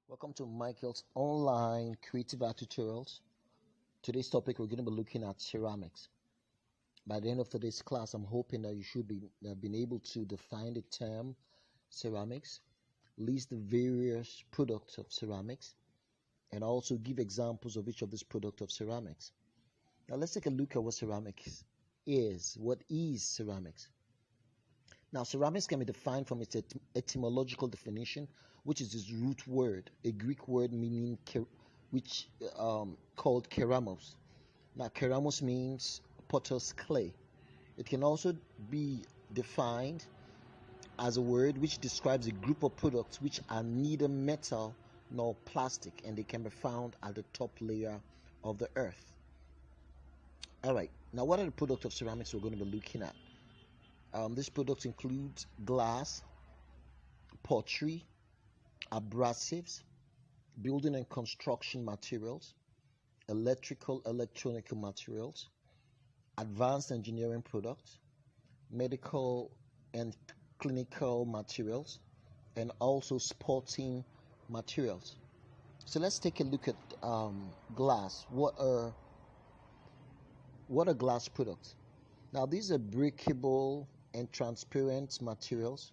Welcome to Michael's online creative art tutorials. Today's topic we're going to be looking at ceramics. By the end of today's class, I'm hoping that you should be been able to define the term ceramics, list the various products of ceramics, and also give examples of each of these products of ceramics. Now let's take a look at what ceramics is. What is ceramics? Now, ceramics can be defined from its etymological definition, which is its root word, a Greek word meaning called keramos. Now, keramos means potter's clay. It can also be defined as a word which describes a group of products which are neither metal nor plastic, and they can be found at the top layer of the earth. All right, now what are the products of ceramics we're going to be looking at? These products include glass, pottery, abrasives, building and construction materials, electronic materials, advanced engineering products, medical and clinical materials, and also sporting materials. So let's take a look at glass. What are glass products? Now, these are breakable and transparent materials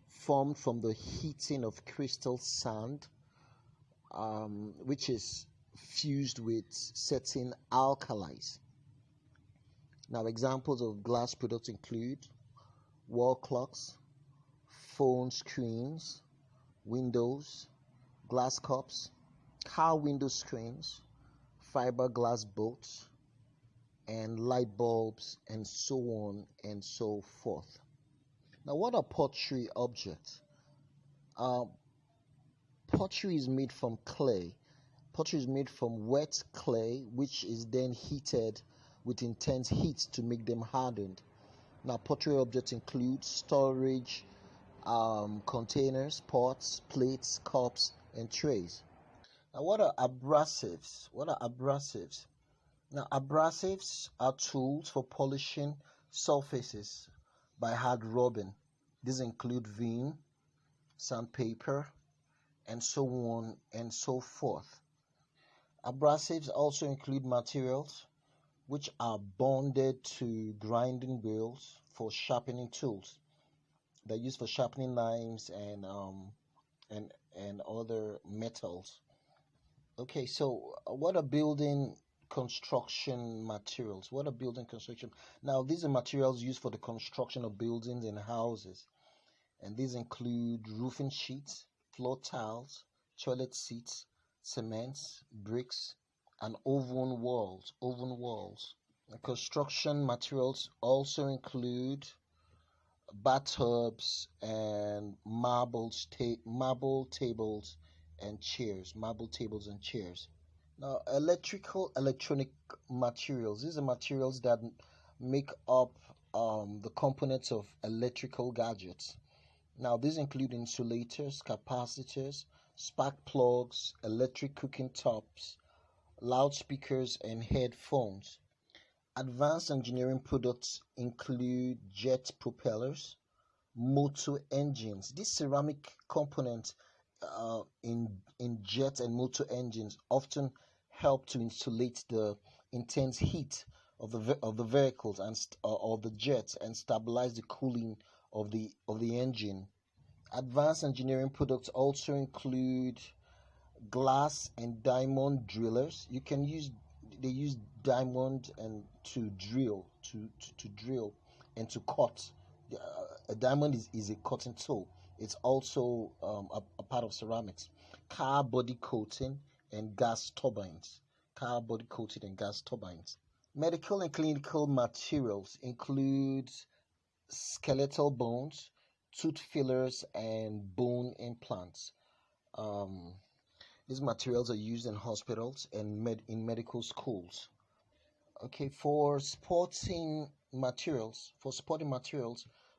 formed from the heating of crystal sand, which is fused with certain alkalis. Now, examples of glass products include wall clocks, phone screens, windows, glass cups, car window screens, fiberglass boats, and light bulbs, and so on and so forth. Now, what are pottery objects? Pottery is made from clay. Pottery is made from wet clay, which is then heated with intense heat to make them hardened. Now, pottery objects include storage containers, pots, plates, cups, and trays. Now, what are abrasives? Now, abrasives are tools for polishing surfaces by hard rubbing. These include vim, sandpaper, and so on and so forth. Abrasives also include materials which are bonded to grinding wheels for sharpening tools. They're used for sharpening knives and other metals. Okay, so what are building construction materials? Now, these are materials used for the construction of buildings and houses, and these include roofing sheets, floor tiles, toilet seats, cements, bricks, and oven walls. And construction materials also include bathtubs and marble tables and chairs. Now, electronic materials. These are materials that make up the components of electrical gadgets. Now, these include insulators, capacitors, spark plugs, electric cooking tops, loudspeakers, and headphones. Advanced engineering products include jet propellers, motor engines. These ceramic components in jet and motor engines often help to insulate the intense heat of the vehicles and of the jets and stabilize the cooling of the engine. Advanced engineering products also include glass and diamond drillers. They use diamond and to drill and to cut. A diamond is a cutting tool. It's also a part of ceramics. Car body coating and gas turbines. Medical and clinical materials include skeletal bones, tooth fillers, and bone implants. These materials are used in hospitals and in medical schools. Okay, for sporting materials,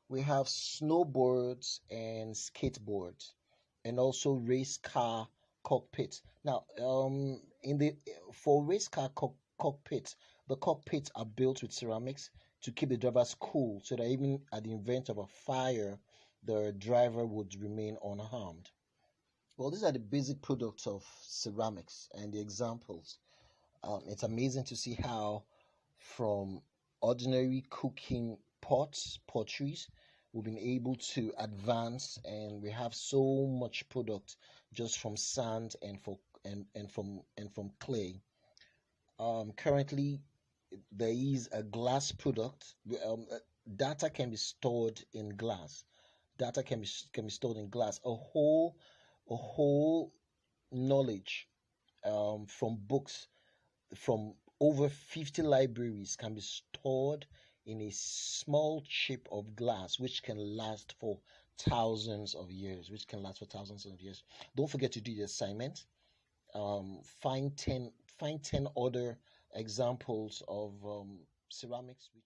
we have snowboards and skateboards, and also race car cockpits. Now, for race car cockpits, the cockpits are built with ceramics to keep the drivers cool, so that even at the event of a fire, the driver would remain unharmed. Well, these are the basic products of ceramics and the examples. It's amazing to see how from ordinary cooking pots, potteries, we've been able to advance, and we have so much product just from sand and from clay. Currently, there is a glass product. Data can be stored in glass. Data can be stored in glass. A whole knowledge from books from over 50 libraries can be stored in a small chip of glass which can last for thousands of years. Don't forget to do the assignment. Find 10 other examples of ceramics which